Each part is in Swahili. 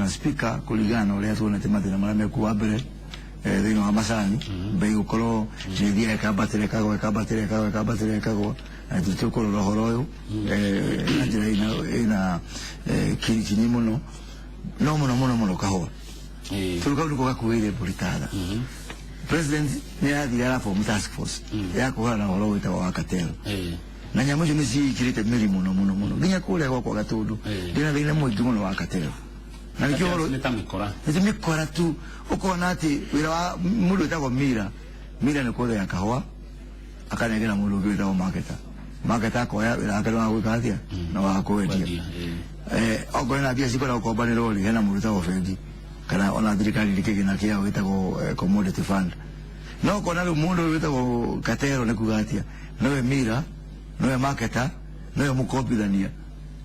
na speaker kuligana ole tuonete mathina maria mekuwa mbere thĩinĩ wa macani mbei gũkorwo nĩ thia ĩkambatĩra ĩkagwa na tũkũrora ũhoro ũyũ na njĩra ĩna kinyi mũno no mũno kahũa tũrĩ kau nĩko gakuĩire mbũri tatha president nĩ yathire araform task force ya kũhũrana na ũhoro wĩtagwo wa cartel na nyamũ icio nĩ ciĩkĩrĩte mĩrimũ mũno nginya kũrĩa gwakwa Gatũndũ ndĩna thĩna mũingĩ mũno wa cartel na nĩkĩo ũhoro nĩ mĩkora tu ũkona atĩ wĩra wa mũndũ wĩtagwo Mira nĩ kũthĩa kahũa akanengera mũndũ ũngĩ wĩtagwo marketer akoya wĩra wake nĩ wa gwĩka atĩa na wa kwendia okorwo na mbia cikwenda gũkombanĩrwo rĩ hena mũndũ wĩtagwo bengi kana ona thirikari nĩ kĩgĩna kĩao gĩtagwo commodity fund no ũkona rĩu mũndũ ũyũ wĩtagwo Katero nĩ kuga atĩa nowe Mira nowe marketer nowe mũkombithania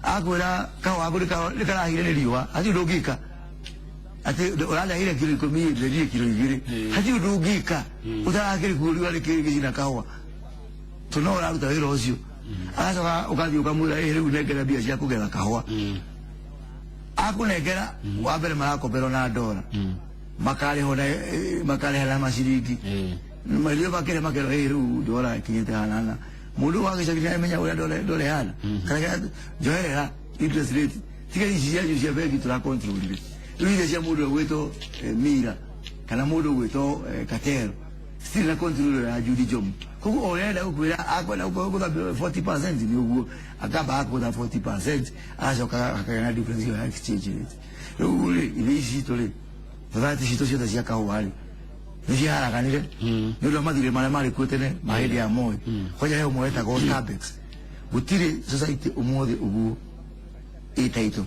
akwĩra kahũa nĩ karahire nĩ riũa hatirĩ ndũngĩka atĩ ũranyahire kilo 10 ndĩrĩrie kilo 2 hatirĩ ndũngĩka ũtarakĩrĩ kuo riũa rĩkĩgĩcina kahũa no ũraruta wĩra ũcio agacoka ũgathiĩ ũkamwĩra rĩu nengera mbia cia kũgetha kahũa akũnengera wa mbere marakomberwo na ndora makarĩha na maciringi marĩo makerwo rĩu ndora ĩkinyĩte hanana mũndũ wa gĩcagi nĩamenya ũrĩa ndora ĩhana kana njoherera interest rate tiga ici cianyu cia bengi tũrakontrolire rĩu iria cia mũndũ ũgwĩtwo Mira kana mũndũ ũgwĩtwo Katero still na control ya Judy Jomo koguo ũrenda gũkwĩra akwenda gũkũtha 40% nĩ ũguo akamba akũtha 40% acoka akagĩa difference ya exchange rate rĩu rĩ ici tũrĩ thati citũ ciothe cia kahũa rĩ nĩ ciaharaganire nĩ ũndũ wa mathirĩ marĩa marĩ kuo tene ma hĩndĩ ya Moi koja he ũmwe wetagwo Starbucks gũtirĩ society ũmũthĩ ũguo ĩtaitũ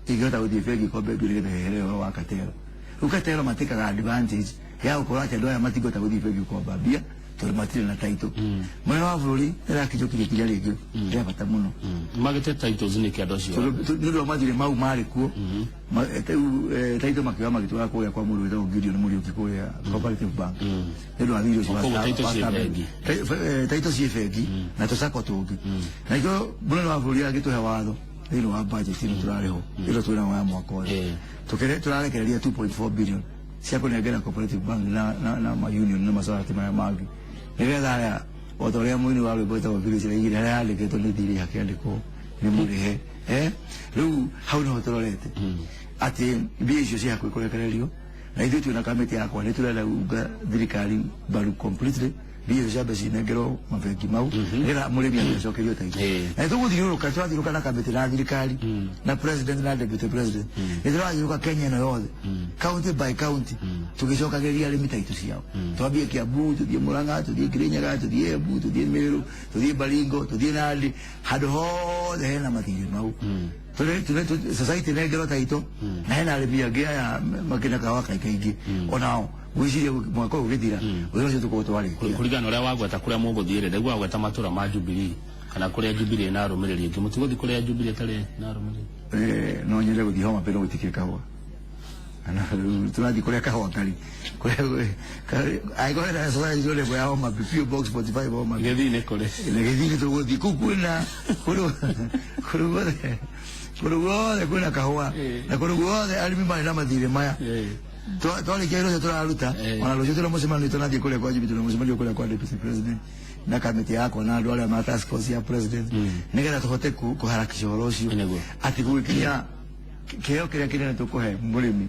ĩngĩhota gũthiĩ bengi kombe mbia nĩgetha hehere ũhoro wa Katero rĩu Katero matĩkaga advantage ya gũkorwo atĩ andũ aya matingĩhota gũthiĩ bengi gũkomba mbia tondũ matirĩ na taitũ mwena wa bũrũri nĩrakĩnjũkirie kinya rĩngĩ rĩa bata mũno magĩte titles nĩ kĩ andũ acio nĩ ũndũ wa mathirĩ mau marĩ kuo taitũ makĩoya magĩtwara kũrĩa kwa mũndũ wĩtagwo Gideon Mũriũki kũrĩa Cooperative Bank nĩ ũndũ wa thirĩ ũcio taitũ ciĩ bengi na tũcako tũngĩ na ikĩo mũnene wa bũrũri agĩtũhe watho thĩinĩ wa budget ĩno tũrarĩho ĩno twĩna ya mwaka ũyũ tũrarekereria 2.4 billion cia kũnengera Cooperative Bank na ma-union na masorati maya mangĩ nĩgetha arĩa o ta ũrĩa mũini wa rwĩmbo wĩtagwo Village Raigire harĩa yandĩkĩtwo nĩ thirĩ hakĩandĩkwo nĩ mũrĩhe rĩu hau nĩho tũrorete atĩ mbia icio cia hakuhĩ kũrekererio na ithuĩ twĩna kamĩtĩ yakwa nĩ tũrenda unga thirikari mbaru completely mbia icio ciambe cinengerwo mabengi mau nĩgetha mũrĩmi agĩcokerio taitũ na tũgũthiũrũrũka tũrathiũrũka na kamĩtĩ na thirikari na president na deputy president nĩ tũrathiũrũka Kenya ĩno yothe county by county tũgĩcokagĩria arĩmi taitũ ciao twambie Kiambu tũthiĩ Murang'a tũthiĩ Kirinyaga tũthiĩ Embu tũthiĩ Meru tũthiĩ Baringo tũthiĩ Nandi handũ hothe hena mathirĩ mau society nengerwo taitũ na hena arĩmi angĩ aya makĩna kahũa kaingĩ onao gwĩciria mwaka ũyũ ũgĩthira ũrĩa ũcio tũkorwo twarĩkia kũringana ũrĩa wagweta kũrĩa mũgũthiĩ rĩ nĩguo wagweta matũra ma Jubilee kana kũrĩa Jubilee na arũmĩrĩri angĩ mũtigũthiĩ kũrĩa Jubilee tarĩ na arũmĩrĩri no nyende gũthiĩ Homa Bay no gũtikĩrĩ kahũa kana tũrathiĩ kũrĩa kahũa karĩ kũrĩa aigore na society yole ya Homa Bay PO Box 45 Homa Bay gĩthiĩ nĩ kũrĩ gĩthiĩ tũgũthiĩ kũu kwĩna kũrũ guothe kwĩna kahũa na kũrũ guothe arĩmi marĩ na mathirĩ maya twarĩkia wĩra ũcio tũraruta ona rũciũ tũna mũcemanio tũnathiĩ kũrĩa kwa Jimmy tũna mũcemanio kũrĩa kwa deputy president na kamĩtĩ yakwa na andũ arĩa ma task force ya president nĩgetha tũhote kũharakisha ũhoro ũcio atĩ gũgĩkinya kĩheo kĩrĩa kĩnene tũkũhe mũrĩmi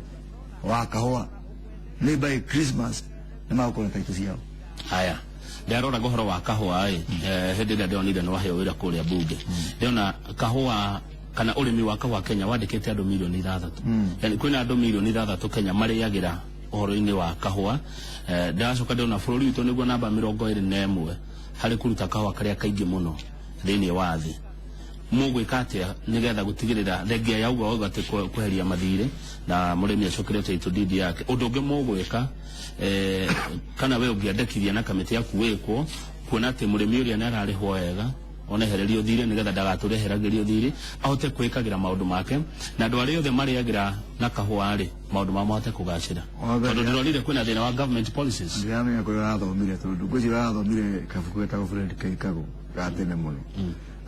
wa kahũa nĩ by Christmas nĩ magũkorwo na taitũ ciao haya ndarora ũhoro wa kahũa hĩndĩ ĩrĩa ndĩronire nĩ waheo wĩra kũrĩa bunge ndĩrona kahũa kana ũrĩmi wa kahũa Kenya wandĩkĩte andũ milioni 6 yani kwĩna andũ milioni 6 Kenya marĩagĩra ũhoro-inĩ wa kahũa ndacoka ndĩrona bũrũri witũ nĩguo namba 21 harĩ kũruta kahũa karĩa kaingĩ mũno thĩinĩ wa thĩ mũgwĩka atĩa nĩgetha gũtigĩrĩra thengia ya uga atĩ kweheria mathirĩ na mũrĩmi acokere taitũ ndindi yake ũndũ ũngĩ mũgwĩka kana we ũngĩandĩkithia na kamĩtĩ yaku wĩkwo kuona atĩ mũrĩmi ũrĩa nĩ ararĩhwo wega onehererio thirĩ nĩgetha ndagatũreheragĩrio thirĩ ahote kwĩkagĩra maũndũ make na andũ arĩa othe marĩagĩra na kahũa rĩ maũndũ mao mahote kũgacĩra tondũ ndĩronire kwĩna thĩna wa government policies ndĩramenya kũrĩa arathomire tondũ ngwĩciria arathomire kabuku getagwo Fred Kaikago ga tene mũno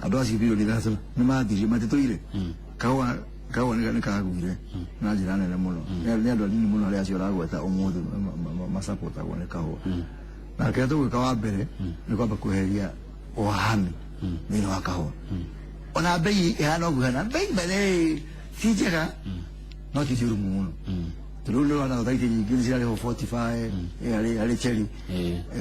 andũ acio bilioni 3 nĩ mathirie matitũire kahũa kaone ni kagwire na njira nene muno ni andu anini muno aria acio ragweta umuthi masapota gone kahua na kaya twika wa mbere ni kwamba kuheria wahami ni wa kahua ona bei ihana guhana bei mbere si njega no ti juru muno turulo ana thaiti nyingi cirari ho 45 ari cheri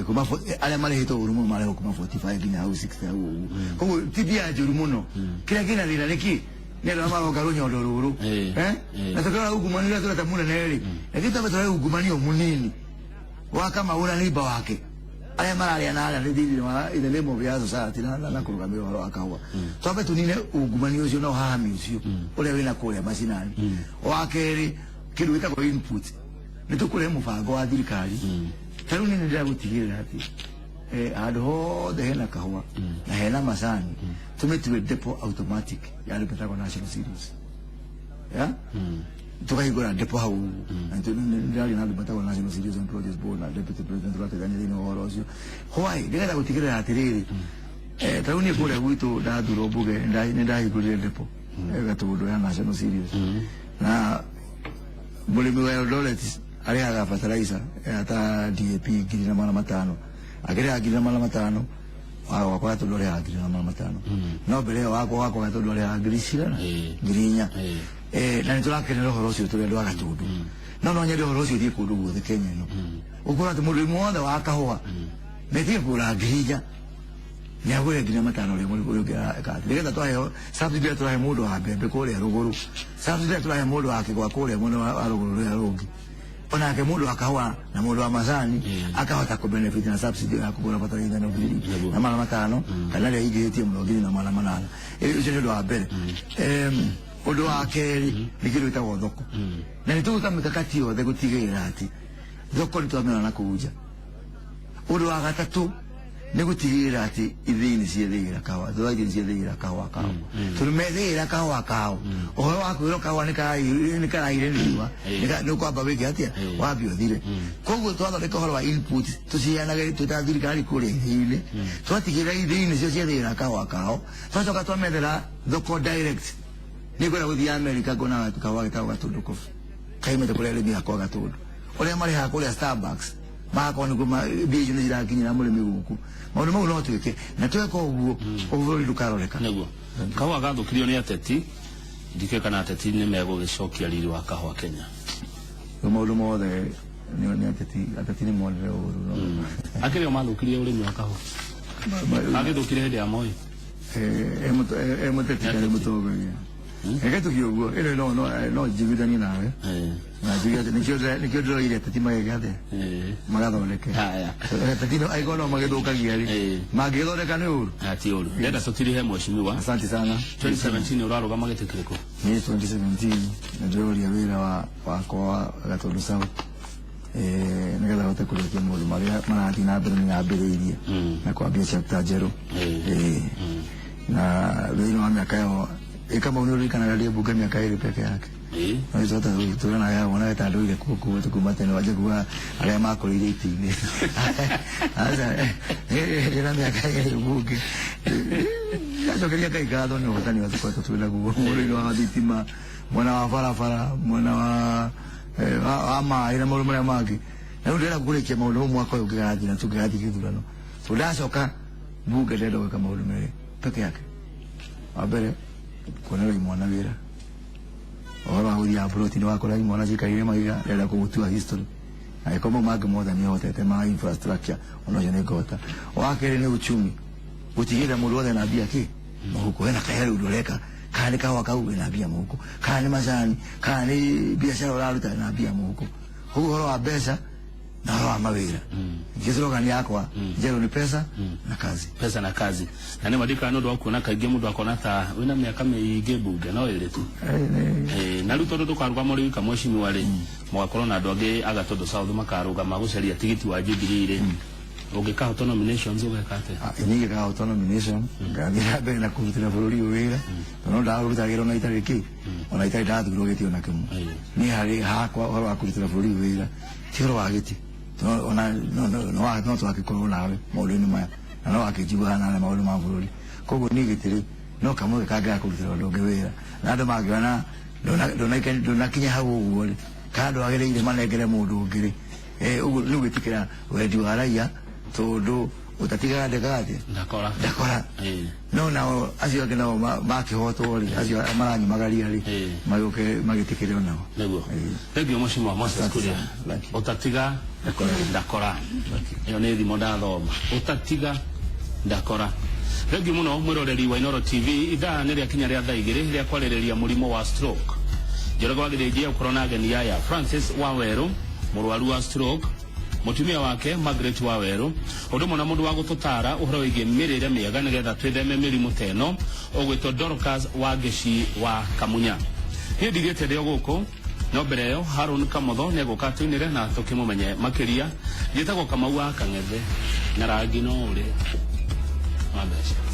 kuma ale mari hito urumu mari ho kuma 45 ginya au 60 au kogo tibia juru muno kila kina lina neki nero maro garonyo ndoruru na tukara ugumani la tulata muna neri lakini tabatoa ugumani omunini wa kama una liba wake ale mari ana ndi wa ile lemo vya society na kurugamira waro akawa tobe tunine ugumani ucio no hami ucio ule wina kule masinani wakeri kidu wita kwa input nitukule mufango wa thirikari taruni ni ndira gutigirira ati handu hothe hena kahua na hena macani tumetue depo automatic ya Limpopo National Series ya tukahingura depo hau ndari na Limpopo National Series and Produce Board na Deputy President Rwateganya no horo ucio hwai ndira gutigirira atiriri taruni kule gwitu ndathuro mbuge ndahingurire depo gatundo ya National Series na mulimi wa Eldoret aliaga fertilizer ata DAP ngiri na mara matano agere ngiri na mara matano wakwa tudore ngiri na mara matano no mbere wakwa tudore ngiri cira ngiri nya na niturakenera horo ucio turi ndwa gatundu no nyende horo ucio thie kundu guothe Kenya no ukura ati mulimi wothe wa kahua netie kura ngiri ni agwe ngiri matano le muri ka ndegeta twahe subsidy twahe mundu wa mbembe kuria ruguru subsidy twahe mundu wa kigwa kuria mundu wa ruguru ya rungi ona ke mundu akawa na mundu wa mazani akahota ku benefit na subsidy ya kugura fertilizer no ngiri na mara matano kana le igetie muno ngiri na mara manana ucio ndio wa mbere undu wa keri nikiru itawo thoko na nituta mikakati yothe gutigira ati thoko nitwamena na kuja undu wa gatatu ni gutigirira ati ithini ciethigira kawa thwaithini ciethigira kawa kao turumethira kawa kao oho wakwiro kawa ni karaire niwa ni kwamba wiki atia wabio thire koguo twathondeka horo wa input tucianaga tutathirikari kuri ithini twatigirira ithini cio ciethigira kawa kao twacoka twamethera thoko direct ni kwenda guthia America ngona kawa gitawa gatundu kofi kaimete kuria rimi akwa gatundu uria mari ha kuria Starbucks makoni kuma biju ni irakinyira mulimi guku maundu mau no twike na tweka uguo uburi dukaroreka neguo kawa gathukirio ni ateti ndike kana ateti ni mego gicokia riri wa kahwa Kenya maundu mothe ni ateti ni monere uru akiri mathukirie urimi wa kahwa agithukire hindi ya Moi emuteti kari mutogoria egetu kiugo ile no jigudani nawe na jigudani nikyo ndo ile tatima yake magathondeke haya tatino aigono magithukagia ri magithondeka ni uru ati uru ndenda sotirihe mheshimiwa asante sana 2017 urarugama gitikiriko ni 2017 ndio wira wa Gatundu South nigetha hote kurikia maundu maria marathi na mbere ni ambiriirie na kwambia chapter njeru na wino wa miaka yao kama unurikana ndio bunge miaka ile peke yake na hizo hata tunaona yao wanaita ndio ile kuku tukumate ni waje kwa ale mako ile itini sasa ndio miaka ile bunge ndio kile kai gado ni watani watu kwa tuela kuku ile wa ditima mwana wa farafara mwana wa ama ina mwana mwana magi na ndio kule kwa maulu mwaka ukigaji na tukigaji kidurano tudasoka bunge ndio kama maulu mele peke yake abere kuna mwana wira ora hudi aproti ni wako lai mwana jikaire maiga era kubutua history ai kama maga moda ni hote tema infrastructure onojene gota wakere ni uchumi utigira mulwada na bia ki huko hena kaere udoleka kani kawa kauwe na bia muko kani mazani kani biashara uraruta na bia muko huko horo abesa na horo mawira jiziro gani yako jero ni pesa na kazi na ne madika no do kuona kaige mudo akona ta wina miaka meige buge no ile tu na ruto ndo kwa muri ka mheshimiwa wale mwakoro na doge Gatundu South makaruga magucaria tigiti wa Jubilee ugika autonomy nations ugekate ni ga autonomy nation ngamira be na kutira bururi wira no da ruta gero na itariki ona itari da thurogitio na kimu ni hari hakwa horo akutira bururi wira tiro wagiti no twakikoro nawe maundu-ini maya na no akijibana na maundu ma bururi koguo ni gitiri no kamwe kaga kurutira undu ungi wira na andu mangiona ndona kinya hau uguo kando agereire manengere mundu ngiri uguo ni gwitikira wendi wa raia tondu utatiga ndegate ndakora no nao acio angĩ nao makĩhotwo rĩ acio maranyumagaria rĩ magĩũke magĩtĩkĩre onao nĩguo thengiũ mũcimo wa Moses Kuria utatiga ndakora ĩyo nĩ thimo ndathoma utatiga ndakora thengiũ mũno mwĩroreri wa Inooro TV ithaa nĩ rĩakinya rĩa thaa igĩrĩ rĩa kwarĩrĩria mũrimũ wa stroke Njoroge wagĩrĩirie gũkorwo na ageni aya Francis Waweru mũrwaru wa stroke mutumia wake Margaret Waweru ũndũ na mũndũ wa gũtũtara ũhoro wĩgiĩ mĩrĩre mĩega nĩgetha twĩtheme mĩrimũ ta ĩno ũgwĩtwo Dorcas Wangeci wa Kamunya niĩ ndigĩte ndĩ gũkũ no mbere ĩyo Harun Kamotho nĩegũka tũinĩre na tũkĩmũmenye makĩria njĩtagwo Kamau wa Kang'ethe na rangi no ũrĩ wa mbeca